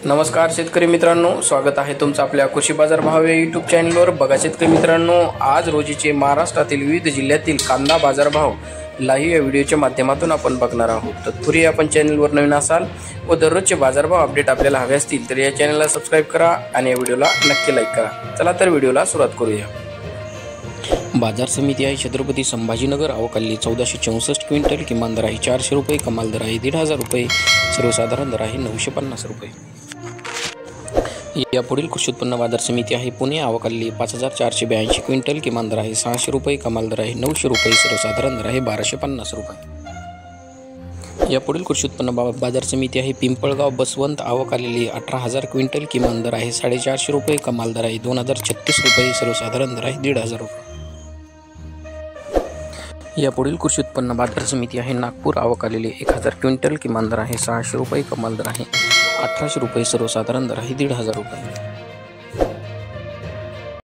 नमस्कार शेतकरी मित्रांनो, स्वागत आहे तुमचं आपल्या कृषी बाजार भाव या यूट्यूब चॅनलवर। बघा शेतकरी मित्रांनो, आज रोजीचे महाराष्ट्रातील विविध जिल्ह्यातील कांदा बाजार भाव लाईव्ह या व्हिडिओच्या माध्यमातून आपण बघणार आहोत। तत्पूर्वी आपण चॅनलवर नवीन असाल व दररोजचे बाजारभाव अपडेट आपल्याला हवे असतील तर या चॅनलला सबस्क्राइब करा आणि या व्हिडिओला नक्की लाईक करा। चला तर व्हिडिओला सुरुवात करूया। बाजार समिती आहे छत्रपती संभाजीनगर, अवकाली 1464 क्विंटल, किमान दर आहे 400 रुपये, कमाल दर आहे 1500 रुपये, सर्वसाधारण दर आहे 950 रुपये। यापुढील कृषी उत्पन्न बाजार समिती आहे पुणे, अवकाली 5482 क्विंटल, किमान दर आहे 600 रुपये, कमाल दर आहे 900 रुपये, सर्वसाधारण दर आहे 1250 रुपये। यापुढील कृषी उत्पन्न बाजार समिती आहे पिंपळगाव बसवंत, अवकाली 18000 क्विंटल, किमान दर आहे 450 रुपये, कमाल दर आहे 2036 रुपये, सर्वसाधारण दर आहे 1500 रुपये। यापुढील कृषी उत्पन्न बाजार समिती आहे नागपूर, अवकाली 1000 क्विंटल, किमान दर आहे 600 रुपये, कमाल दर आहे 1800 रुपये, सर्वसाधारण दर आहे 1500 रुपये।